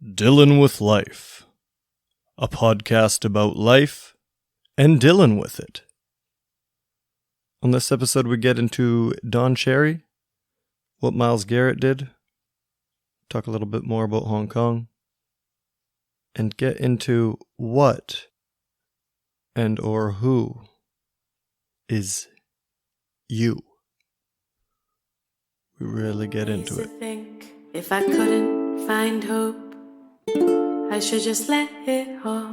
Dylan with Life, a podcast about life and Dylan with it. On this episode, we get into Don Cherry, what Myles Garrett did, talk a little bit more about Hong Kong, and get into what and or who is you. We really get into it. Think if I couldn't find hope, I should just let it all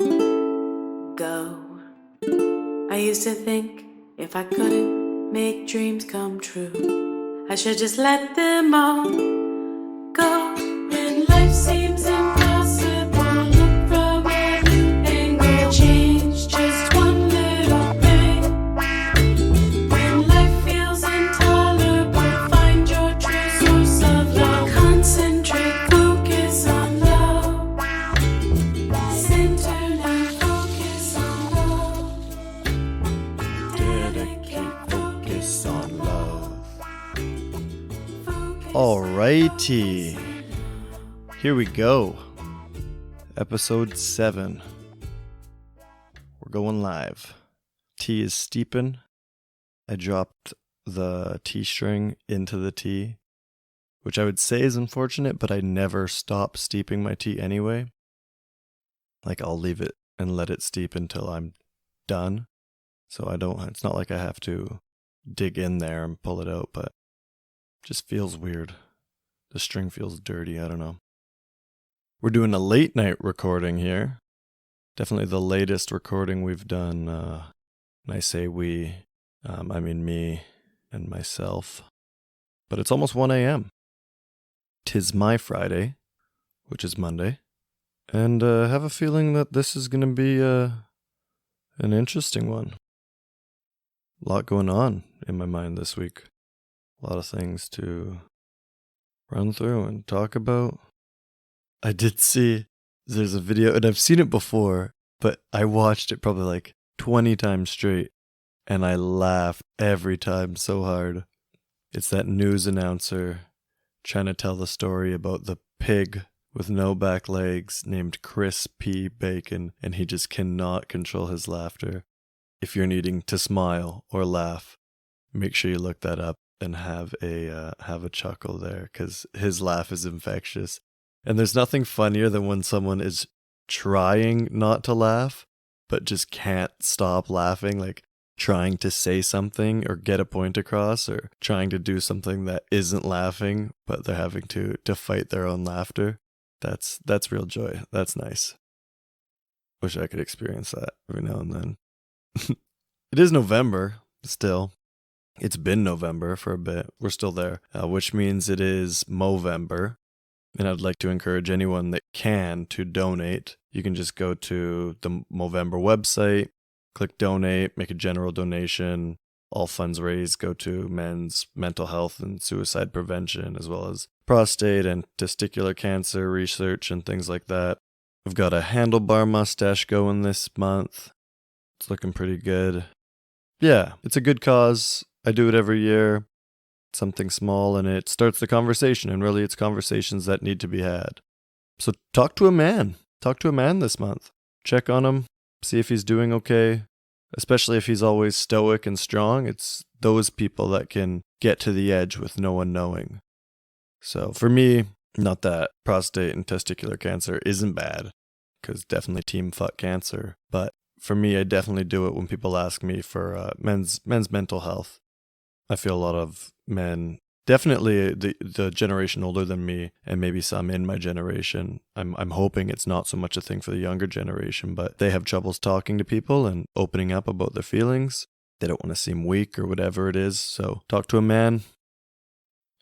go. I used to think if I couldn't make dreams come true, I should just let them all go. When life seems impossible, look from a new angle, change just one little thing. When life feels intolerable, find your true source of love. Concentrate, focus on love. Center now, focus on love. Dedicate, focus on love. Alrighty. Here we go. Episode 7. We're going live. Tea is steeping. I dropped the tea string into the tea, which I would say is unfortunate, but I never stop steeping my tea anyway. Like, I'll leave it and let it steep until I'm done. So it's not like I have to dig in there and pull it out, but it just feels weird. The string feels dirty, I don't know. We're doing a late night recording here. Definitely the latest recording we've done. And I say we, I mean me and myself. But it's almost 1 a.m. 'Tis my Friday, which is Monday. And I have a feeling that this is going to be an interesting one. A lot going on in my mind this week. A lot of things to run through and talk about. I did see there's a video, and I've seen it before, but I watched it probably like 20 times straight, and I laughed every time so hard. It's that news announcer trying to tell the story about the pig with no back legs named Chris P. Bacon, and he just cannot control his laughter. If you're needing to smile or laugh, make sure you look that up and have a chuckle there, because his laugh is infectious. And there's nothing funnier than when someone is trying not to laugh, but just can't stop laughing, like trying to say something or get a point across or trying to do something that isn't laughing, but they're having to fight their own laughter. That's real joy. That's nice. Wish I could experience that every now and then. It is November still. It's been November for a bit. We're still there, which means it is Movember. And I'd like to encourage anyone that can to donate. You can just go to the Movember website, click donate, make a general donation. All funds raised go to men's mental health and suicide prevention, as well as prostate and testicular cancer research and things like that. I've got a handlebar mustache going this month. It's looking pretty good. Yeah, it's a good cause. I do it every year. Something small, and it starts the conversation, and really it's conversations that need to be had. So talk to a man. Talk to a man this month. Check on him. See if he's doing okay. Especially if he's always stoic and strong. It's those people that can get to the edge with no one knowing. So for me, not that prostate and testicular cancer isn't bad, because definitely team fuck cancer. But for me, I definitely do it when people ask me for men's mental health. I feel a lot of men, definitely the generation older than me, and maybe some in my generation. I'm hoping it's not so much a thing for the younger generation, but they have troubles talking to people and opening up about their feelings. They don't want to seem weak or whatever it is. So talk to a man.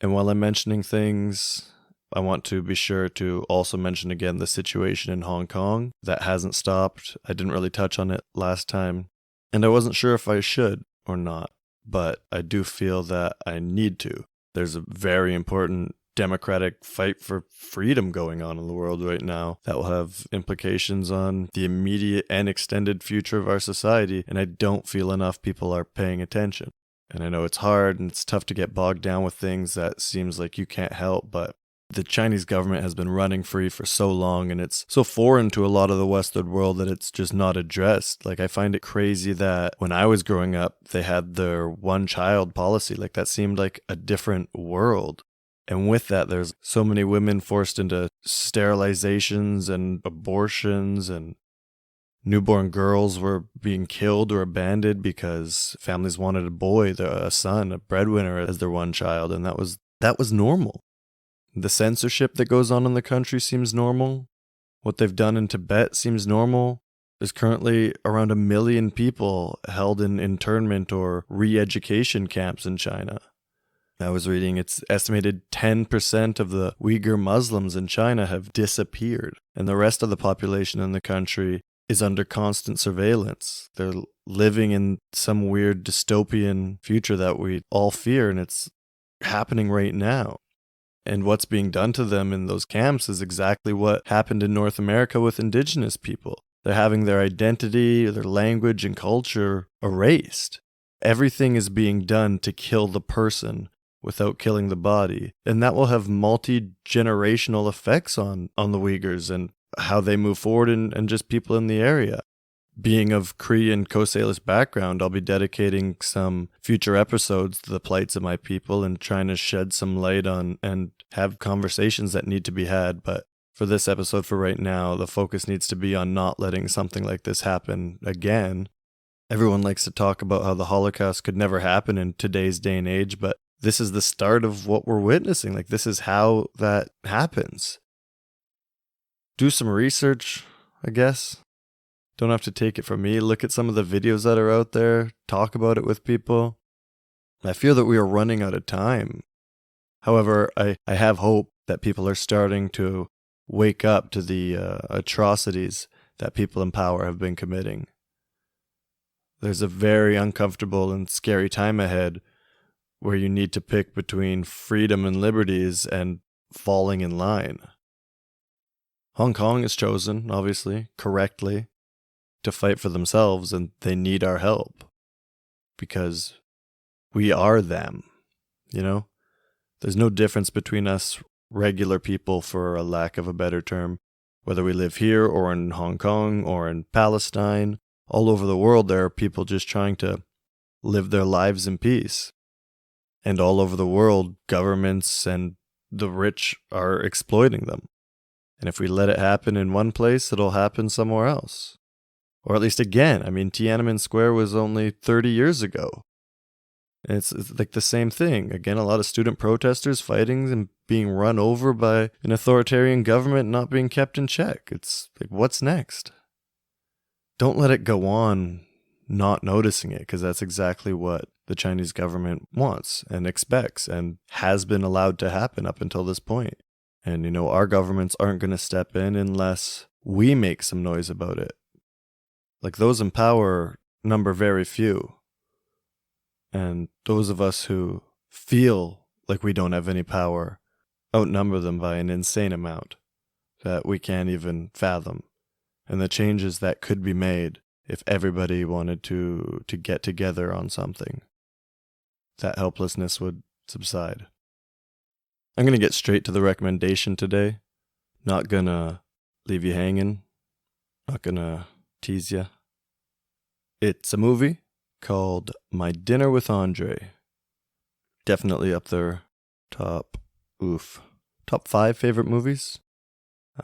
And while I'm mentioning things, I want to be sure to also mention again the situation in Hong Kong. That hasn't stopped. I didn't really touch on it last time, and I wasn't sure if I should or not. But I do feel that I need to. There's a very important democratic fight for freedom going on in the world right now that will have implications on the immediate and extended future of our society, and I don't feel enough people are paying attention. And I know it's hard and it's tough to get bogged down with things that seems like you can't help, but The Chinese government has been running free for so long, and it's so foreign to a lot of the Western world that it's just not addressed. Like, I find it crazy that when I was growing up, they had their one-child policy. Like, that seemed like a different world. And with that, there's so many women forced into sterilizations and abortions, and newborn girls were being killed or abandoned because families wanted a boy, a son, a breadwinner as their one child, and that was normal. The censorship that goes on in the country seems normal. What they've done in Tibet seems normal. There's currently around 1 million people held in internment or re-education camps in China. I was reading it's estimated 10% of the Uyghur Muslims in China have disappeared, and the rest of the population in the country is under constant surveillance. They're living in some weird dystopian future that we all fear, and it's happening right now. And what's being done to them in those camps is exactly what happened in North America with indigenous people. They're having their identity, their language, and culture erased. Everything is being done to kill the person without killing the body. And that will have multi-generational effects on the Uyghurs and how they move forward and just people in the area. Being of Cree and Coast Salish background, I'll be dedicating some future episodes to the plights of my people and trying to shed some light on and have conversations that need to be had. But for this episode, for right now, the focus needs to be on not letting something like this happen again. Everyone likes to talk about how the Holocaust could never happen in today's day and age, but this is the start of what we're witnessing. Like, this is how that happens. Do some research, I guess. Don't have to take it from me. Look at some of the videos that are out there. Talk about it with people. I feel that we are running out of time. However, I have hope that people are starting to wake up to the atrocities that people in power have been committing. There's a very uncomfortable and scary time ahead where you need to pick between freedom and liberties and falling in line. Hong Kong has chosen, obviously, correctly, to fight for themselves, and they need our help because we are them, you know? There's no difference between us regular people, for a lack of a better term, whether we live here or in Hong Kong or in Palestine. All over the world, there are people just trying to live their lives in peace. And all over the world, governments and the rich are exploiting them. And if we let it happen in one place, it'll happen somewhere else. Or at least again. I mean, Tiananmen Square was only 30 years ago. And it's like the same thing. Again, a lot of student protesters fighting and being run over by an authoritarian government not being kept in check. It's like, what's next? Don't let it go on not noticing it, because that's exactly what the Chinese government wants and expects and has been allowed to happen up until this point. And, you know, our governments aren't going to step in unless we make some noise about it. Like, those in power number very few. And those of us who feel like we don't have any power outnumber them by an insane amount that we can't even fathom. And the changes that could be made if everybody wanted to get together on something, that helplessness would subside. I'm going to get straight to the recommendation today. Not going to leave you hanging. Not going to tease you. It's a movie called My Dinner with Andre. Definitely up there. Top 5 favorite movies.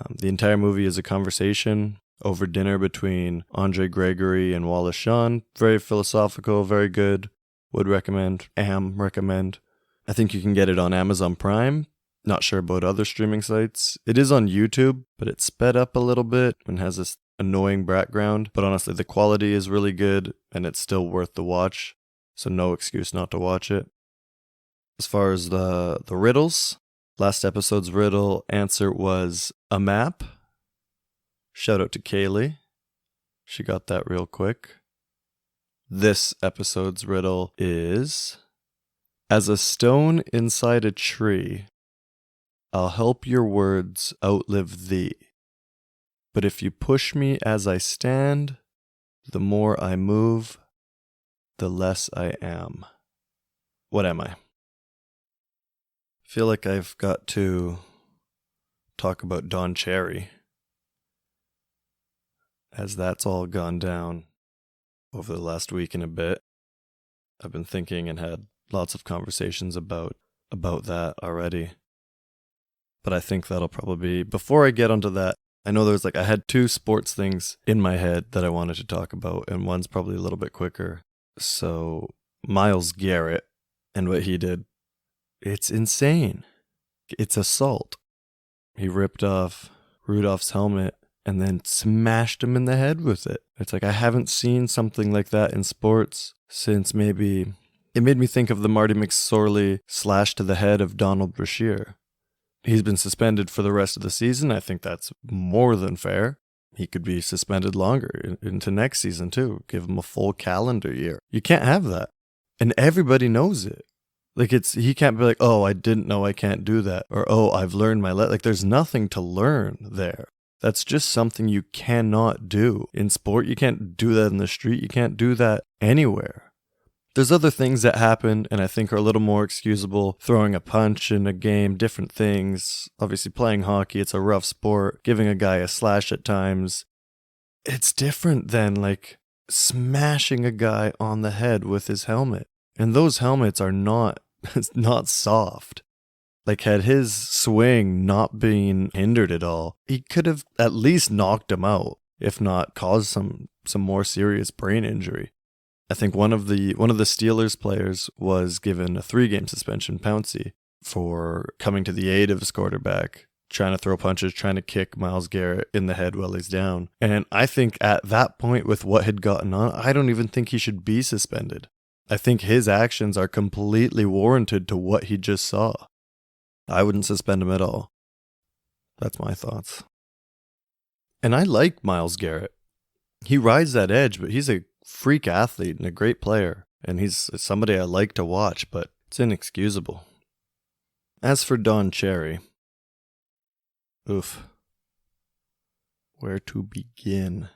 The entire movie is a conversation over dinner between Andre Gregory and Wallace Shawn. Very philosophical, very good. Would recommend. Recommend. I think you can get it on Amazon Prime. Not sure about other streaming sites. It is on YouTube, but it's sped up a little bit and has this annoying background. But honestly, the quality is really good and it's still worth the watch. So no excuse not to watch it. As far as the riddles, last episode's riddle answer was a map. Shout out to Kaylee. She got that real quick. This episode's riddle is, as a stone inside a tree, I'll help your words outlive thee. But if you push me as I stand, the more I move, the less I am. What am I? I feel like I've got to talk about Don Cherry, as that's all gone down over the last week and a bit. I've been thinking and had lots of conversations about that already. But I think that'll probably be, before I get onto that, I know I had 2 sports things in my head that I wanted to talk about, and one's probably a little bit quicker. So, Myles Garrett and what he did, it's insane. It's assault. He ripped off Rudolph's helmet and then smashed him in the head with it. It's like, I haven't seen something like that in sports since maybe, it made me think of the Marty McSorley slash to the head of Donald Brashear. He's been suspended for the rest of the season. I think that's more than fair. He could be suspended longer into next season too. Give him a full calendar year. You can't have that. And everybody knows it. Like, he can't be like, oh, I didn't know I can't do that. Or, oh, I've learned my Like, there's nothing to learn there. That's just something you cannot do. In sport, you can't do that in the street. You can't do that anywhere. There's other things that happen and I think are a little more excusable. Throwing a punch in a game, different things. Obviously, playing hockey, it's a rough sport. Giving a guy a slash at times. It's different than, like, smashing a guy on the head with his helmet. And those helmets are not soft. Like, had his swing not been hindered at all, he could have at least knocked him out, if not caused some more serious brain injury. I think one of the Steelers players was given a 3-game suspension, Pouncey, for coming to the aid of his quarterback, trying to throw punches, trying to kick Myles Garrett in the head while he's down. And I think at that point, with what had gotten on, I don't even think he should be suspended. I think his actions are completely warranted to what he just saw. I wouldn't suspend him at all. That's my thoughts. And I like Myles Garrett. He rides that edge, but he's a freak athlete and a great player. And he's somebody I like to watch, but it's inexcusable. As for Don Cherry, oof. Where to begin?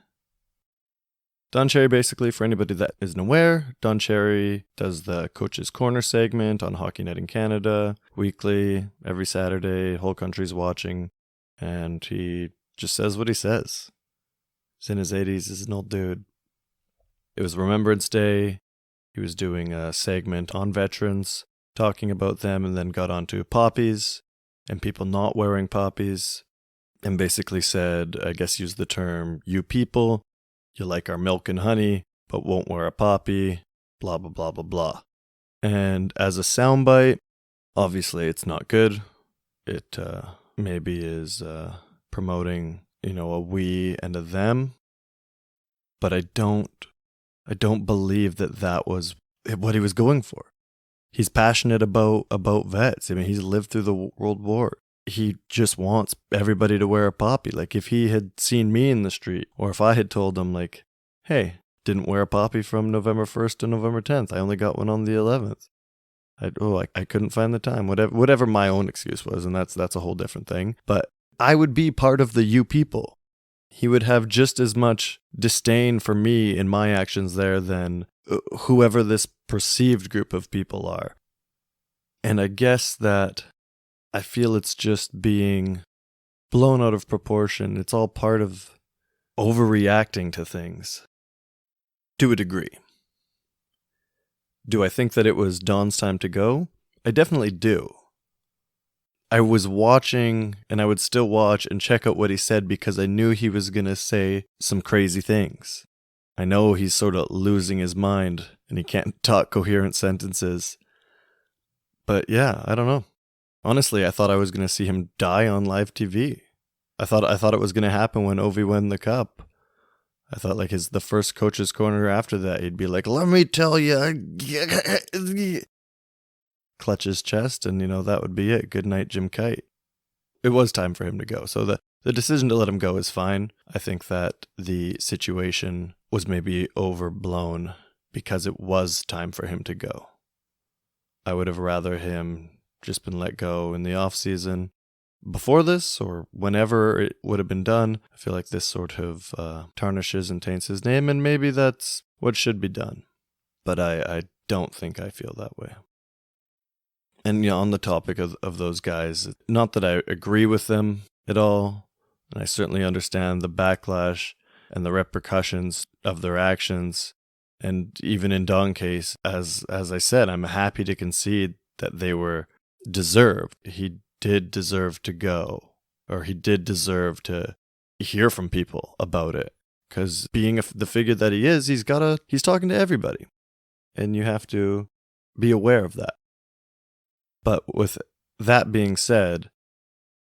Don Cherry, basically, for anybody that isn't aware, Don Cherry does the Coach's Corner segment on Hockey Night in Canada, weekly, every Saturday, whole country's watching, and he just says what he says. He's in his 80s, he's an old dude. It was Remembrance Day, he was doing a segment on veterans, talking about them, and then got onto poppies, and people not wearing poppies, and basically said, I guess used the term, you people, you like our milk and honey, but won't wear a poppy, blah, blah, blah, blah, blah. And as a soundbite, obviously it's not good. It maybe is promoting, a we and a them. But I don't believe that was what he was going for. He's passionate about vets. I mean, he's lived through the World War. He just wants everybody to wear a poppy. Like, if he had seen me in the street, or if I had told him, like, hey, didn't wear a poppy from November 1st to November 10th. I only got one on the 11th. I couldn't find the time. Whatever my own excuse was, and that's a whole different thing. But I would be part of the you people. He would have just as much disdain for me in my actions there than whoever this perceived group of people are. And I guess that I feel it's just being blown out of proportion. It's all part of overreacting to things. To a degree. Do I think that it was Don's time to go? I definitely do. I was watching, and I would still watch and check out what he said because I knew he was going to say some crazy things. I know he's sort of losing his mind and he can't talk coherent sentences. But yeah, I don't know. Honestly, I thought I was going to see him die on live TV. I thought it was going to happen when Ovi won the cup. I thought, like, the first Coach's Corner after that, he'd be like, let me tell you. Clutch his chest, and, that would be it. Good night, Jim Kite. It was time for him to go. So the decision to let him go is fine. I think that the situation was maybe overblown because it was time for him to go. I would have rather him just been let go in the off season before this, or whenever it would have been done. I feel like this sort of tarnishes and taints his name, and maybe that's what should be done. But I don't think I feel that way. And on the topic of those guys, not that I agree with them it all, and I certainly understand the backlash and the repercussions of their actions. And even in Don's case, as I said, I'm happy to concede that they were deserved. He did deserve to go, or he did deserve to hear from people about it. Because being the figure that he is, he's talking to everybody. And you have to be aware of that. But with that being said,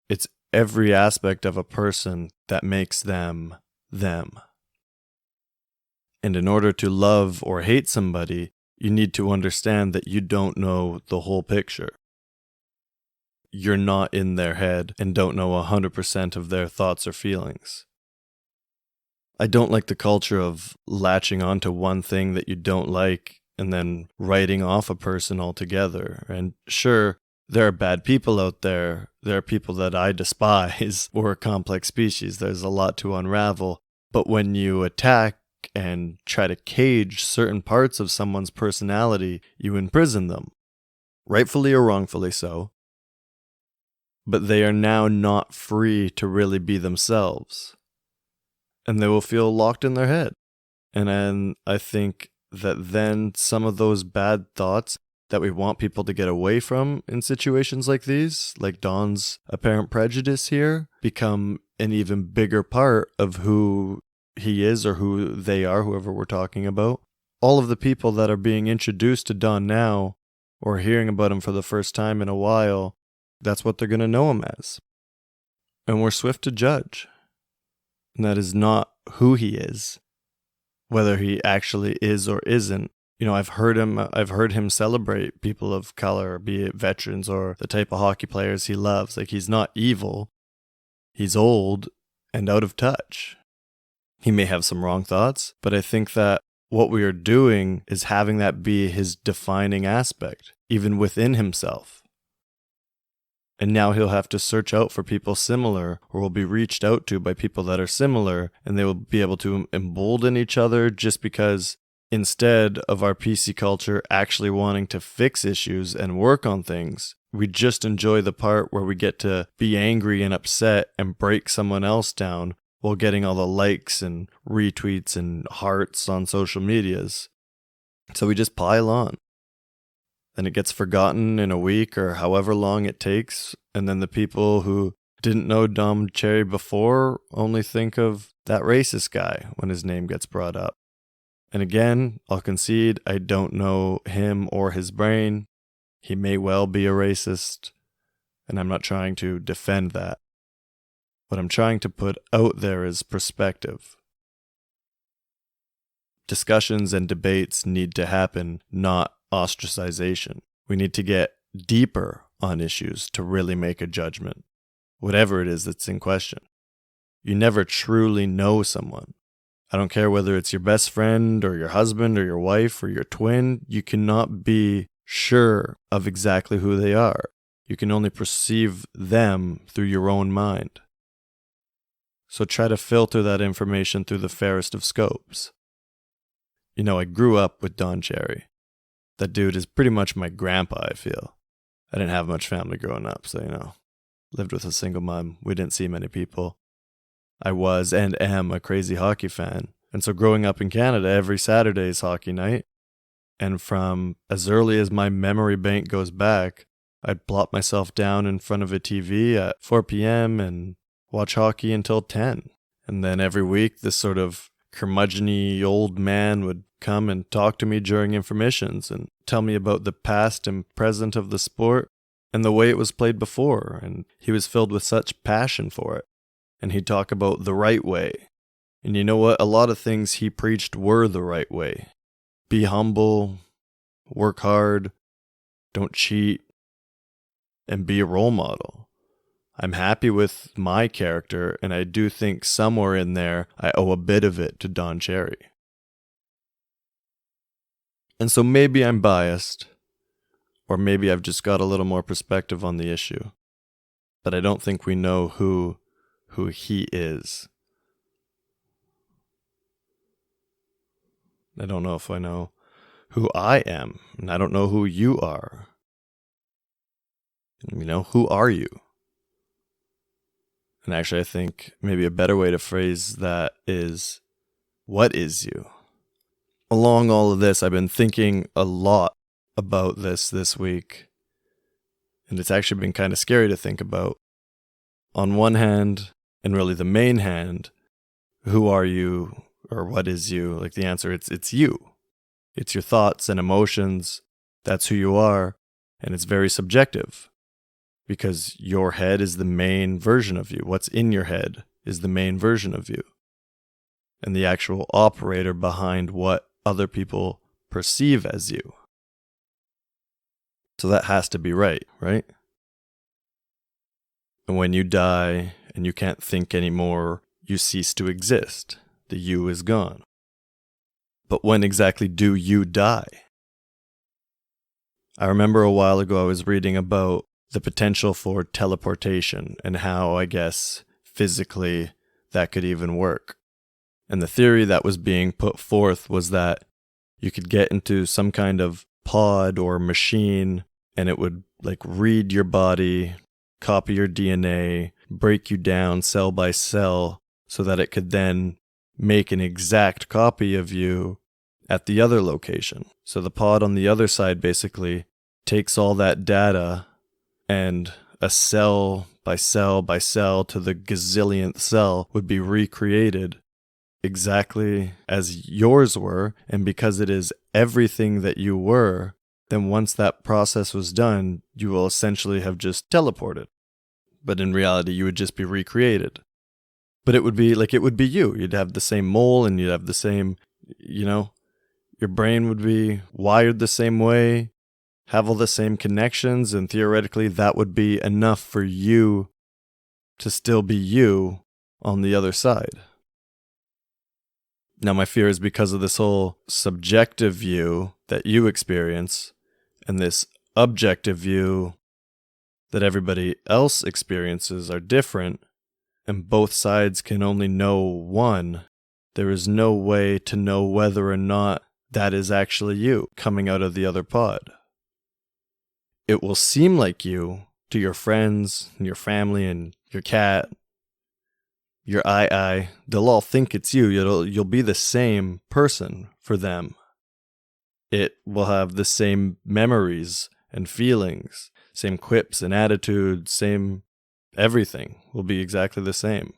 it's every aspect of a person that makes them them. And in order to love or hate somebody, you need to understand that you don't know the whole picture. You're not in their head and don't know 100% of their thoughts or feelings. I don't like the culture of latching onto one thing that you don't like and then writing off a person altogether. And sure, there are bad people out there. There are people that I despise. We're a complex species. There's a lot to unravel. But when you attack and try to cage certain parts of someone's personality, you imprison them. Rightfully or wrongfully so. But they are now not free to really be themselves. And they will feel locked in their head. And then I think that then some of those bad thoughts that we want people to get away from in situations like these, like Don's apparent prejudice here, become an even bigger part of who he is or who they are, whoever we're talking about. All of the people that are being introduced to Don now, or hearing about him for the first time in a while, that's what they're going to know him as. And we're swift to judge. And that is not who he is, whether he actually is or isn't. You know, I've heard him celebrate people of color, be it veterans or the type of hockey players he loves. Like, he's not evil. He's old and out of touch. He may have some wrong thoughts, but I think that what we are doing is having that be his defining aspect, even within himself. And now he'll have to search out for people similar, or will be reached out to by people that are similar, and they will be able to embolden each other just because instead of our PC culture actually wanting to fix issues and work on things, we just enjoy the part where we get to be angry and upset and break someone else down while getting all the likes and retweets and hearts on social medias. So we just pile on. Then it gets forgotten in a week or however long it takes, and then the people who didn't know Dom Cherry before only think of that racist guy when his name gets brought up. And again, I'll concede I don't know him or his brain. He may well be a racist, and I'm not trying to defend that. What I'm trying to put out there is perspective. Discussions and debates need to happen, not ostracization. We need to get deeper on issues to really make a judgment, whatever it is that's in question. You never truly know someone. I don't care whether it's your best friend or your husband or your wife or your twin. You cannot be sure of exactly who they are. You can only perceive them through your own mind. So try to filter that information through the fairest of scopes. You know, I grew up with Don Cherry. That dude is pretty much my grandpa, I feel. I didn't have much family growing up, so, lived with a single mom. We didn't see many people. I was and am a crazy hockey fan. And so growing up in Canada, every Saturday is hockey night. And from as early as my memory bank goes back, I'd plop myself down in front of a TV at 4 p.m. and watch hockey until 10. And then every week, this sort of curmudgeon-y old man would come and talk to me during intermissions and tell me about the past and present of the sport and the way it was played before. And he was filled with such passion for it. And he'd talk about the right way. And you know what? A lot of things he preached were the right way. Be humble, work hard, don't cheat, and be a role model. I'm happy with my character, and I do think somewhere in there I owe a bit of it to Don Cherry. And so maybe I'm biased, or maybe I've just got a little more perspective on the issue. But I don't think we know who he is. I don't know if I know who I am, and I don't know who you are. Who are you? And actually, I think maybe a better way to phrase that is, what is you? Along all of this, I've been thinking a lot about this week. And it's actually been kind of scary to think about. On one hand, and really the main hand, who are you or what is you? Like the answer, it's you. It's your thoughts and emotions. That's who you are. And it's very subjective because your head is the main version of you. What's in your head is the main version of you. And the actual operator behind what other people perceive as you. So that has to be right? And when you die and you can't think anymore, you cease to exist. The you is gone. But when exactly do you die? I remember a while ago I was reading about the potential for teleportation and how, I guess, physically that could even work. And the theory that was being put forth was that you could get into some kind of pod or machine and it would read your body, copy your DNA, break you down cell by cell so that it could then make an exact copy of you at the other location. So the pod on the other side basically takes all that data and a cell by cell by cell to the gazillionth cell would be recreated exactly as yours were. And because it is everything that you were, then once that process was done, you will essentially have just teleported. But in reality, you would just be recreated. But it would be you. You'd have the same mole and you'd have the same, your brain would be wired the same way, have all the same connections, and theoretically that would be enough for you to still be you on the other side. Now my fear is because of this whole subjective view that you experience and this objective view that everybody else experiences are different, and both sides can only know one. There is no way to know whether or not that is actually you coming out of the other pod. It will seem like you to your friends and your family and your cat, your I. They'll all think it's you. You'll be the same person for them. It will have the same memories and feelings, same quips and attitudes, same everything will be exactly the same.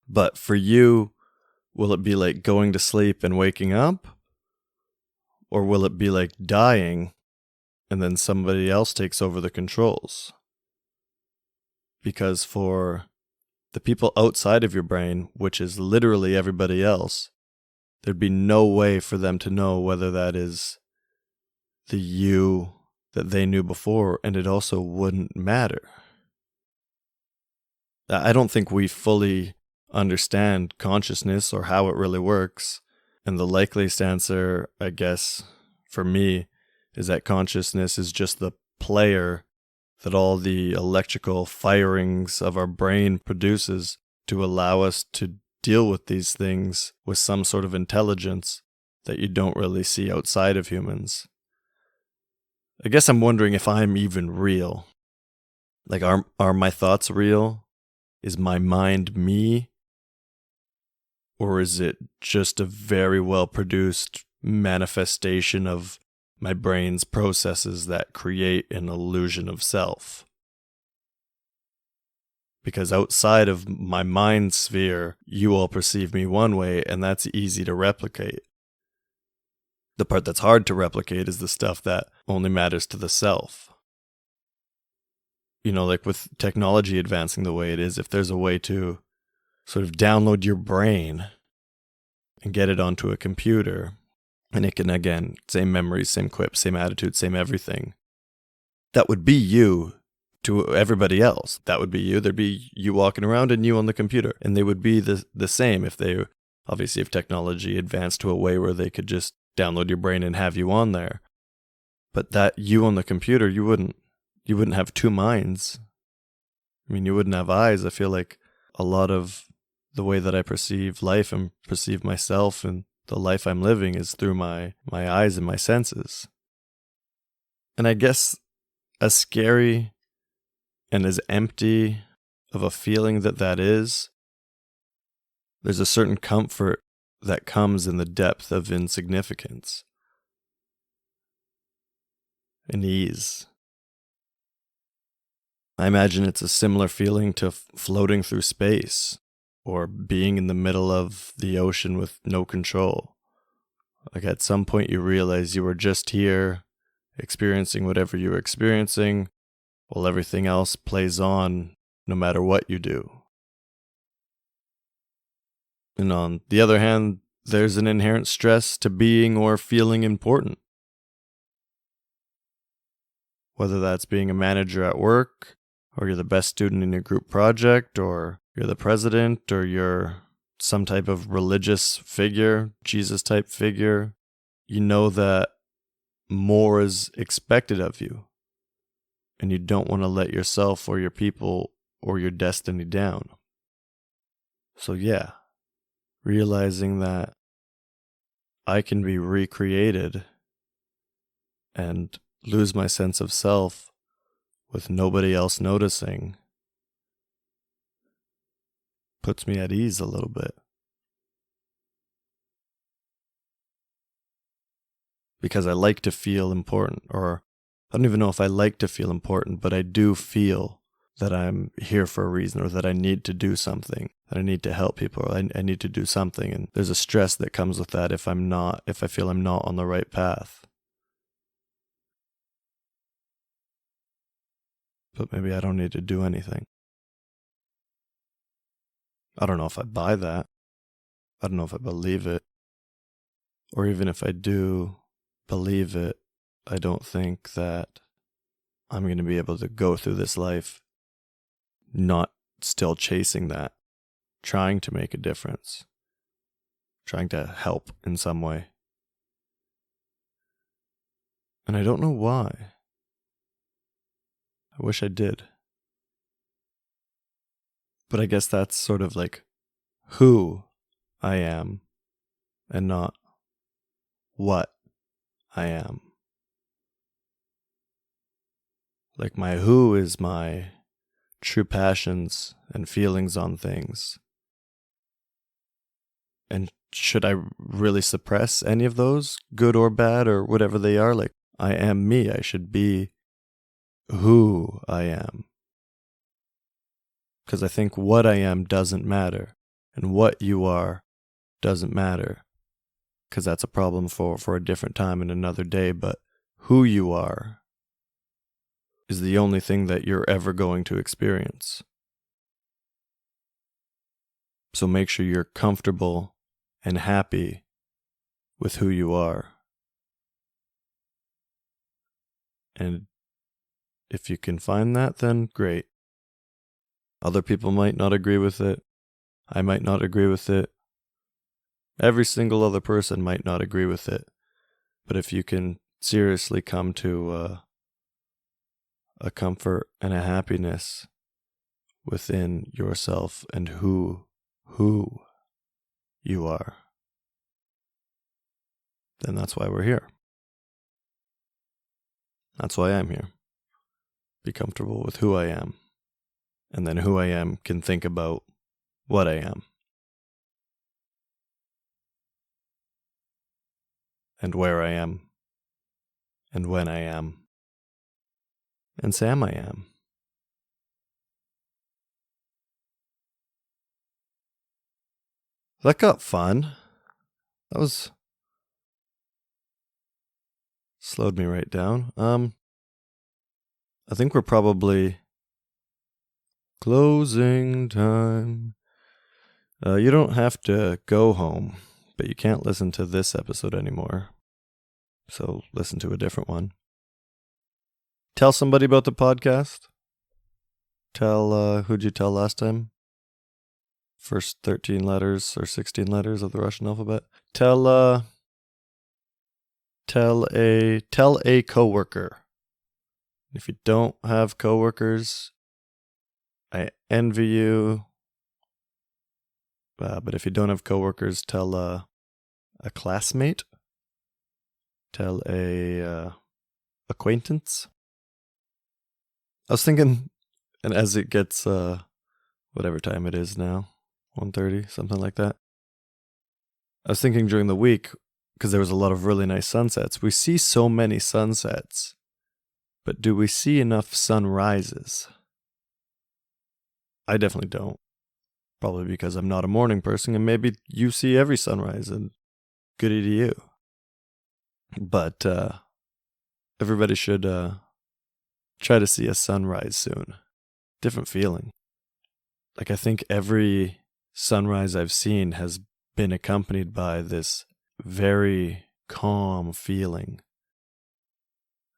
But for you, will it be like going to sleep and waking up? Or will it be like dying and then somebody else takes over the controls? Because for the people outside of your brain, which is literally everybody else, there'd be no way for them to know whether that is the you that they knew before, and it also wouldn't matter. I don't think we fully understand consciousness or how it really works, and the likeliest answer, I guess, for me, is that consciousness is just the player that all the electrical firings of our brain produces to allow us to deal with these things with some sort of intelligence that you don't really see outside of humans. I guess I'm wondering if I'm even real. Are my thoughts real? Is my mind me? Or is it just a very well produced manifestation of my brain's processes that create an illusion of self? Because outside of my mind sphere, you all perceive me one way, and that's easy to replicate. The part that's hard to replicate is the stuff that only matters to the self. With technology advancing the way it is, if there's a way to sort of download your brain and get it onto a computer, and it can, again, same memories, same quips, same attitude, same everything, that would be you to everybody else. That would be you. There'd be you walking around and you on the computer. And they would be the same if technology advanced to a way where they could just download your brain and have you on there. But that you on the computer, you wouldn't have two minds. You wouldn't have eyes. I feel like a lot of the way that I perceive life and perceive myself and the life I'm living is through my eyes and my senses. And I guess as scary and as empty of a feeling that is, there's a certain comfort that comes in the depth of insignificance and ease. I imagine it's a similar feeling to floating through space or being in the middle of the ocean with no control. Like at some point you realize you were just here experiencing whatever you were experiencing while everything else plays on no matter what you do. And on the other hand, there's an inherent stress to being or feeling important. Whether that's being a manager at work, or you're the best student in your group project, or you're the president, or you're some type of religious figure, Jesus-type figure, you know that more is expected of you. And you don't want to let yourself or your people or your destiny down. So yeah, realizing that I can be recreated and lose my sense of self with nobody else noticing puts me at ease a little bit. Because I like to feel important, or I don't even know if I like to feel important, but I do feel that I'm here for a reason, or that I need to do something, that I need to help people, or I need to do something. And there's a stress that comes with that if I feel I'm not on the right path. But maybe I don't need to do anything. I don't know if I buy that. I don't know if I believe it. Or even if I do believe it, I don't think that I'm going to be able to go through this life not still chasing that, trying to make a difference, trying to help in some way. And I don't know why. I wish I did. But I guess that's sort of like who I am and not what I am. Like my who is my true passions and feelings on things. And should I really suppress any of those, good or bad or whatever they are? Like, I am me. I should be who I am. Because I think what I am doesn't matter, and what you are doesn't matter. Because that's a problem for a different time and another day. But who you are is the only thing that you're ever going to experience. So make sure you're comfortable and happy with who you are. And if you can find that, then great. Other people might not agree with it. I might not agree with it. Every single other person might not agree with it. But if you can seriously come to a comfort and a happiness within yourself and who you are, then that's why we're here. That's why I'm here. Be comfortable with who I am. And then who I am can think about what I am. And where I am. And when I am. And Sam I am. That got fun. That was... slowed me right down. I think we're probably... closing time. You don't have to go home, but you can't listen to this episode anymore. So listen to a different one. Tell somebody about the podcast. Who'd you tell last time? First 13 letters or 16 letters of the Russian alphabet. Tell a coworker. If you don't have coworkers, I envy you. But if you don't have coworkers, tell a classmate. Tell a acquaintance. I was thinking, and as it gets whatever time it is now, 1:30, something like that. I was thinking during the week, because there was a lot of really nice sunsets. We see so many sunsets, but do we see enough sunrises? I definitely don't. Probably because I'm not a morning person, and maybe you see every sunrise, and goody to you. But everybody should try to see a sunrise soon. Different feeling. Like, I think every sunrise I've seen has been accompanied by this very calm feeling.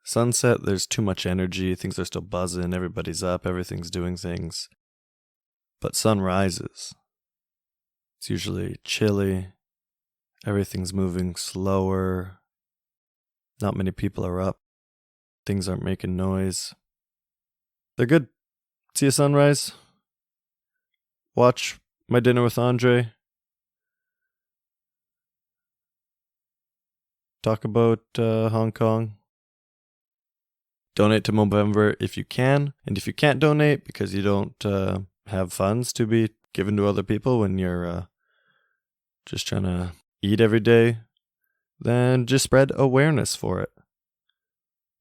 Sunset, there's too much energy, things are still buzzing, everybody's up, everything's doing things. But sunrises, it's usually chilly, everything's moving slower, not many people are up, things aren't making noise. They're good. See a sunrise? Watch My Dinner with Andre. Talk about Hong Kong. Donate to Movember if you can. And if you can't donate because you don't have funds to be given to other people when you're just trying to eat every day, then just spread awareness for it.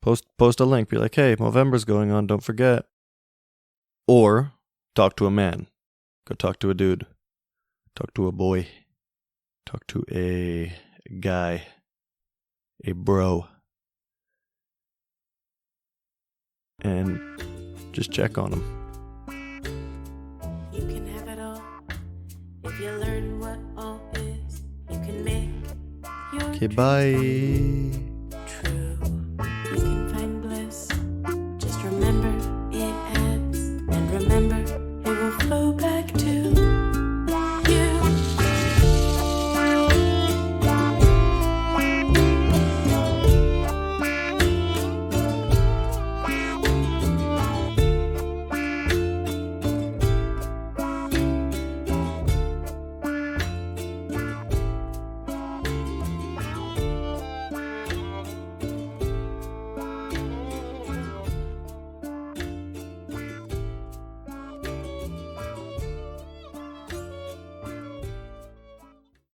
Post a link. Be like, hey, Movember's going on. Don't forget. Or talk to a man. Go talk to a dude. Talk to a boy. Talk to a guy. A bro. And just check on him. You can have it all if you learn what all is. You can make your Okay, bye.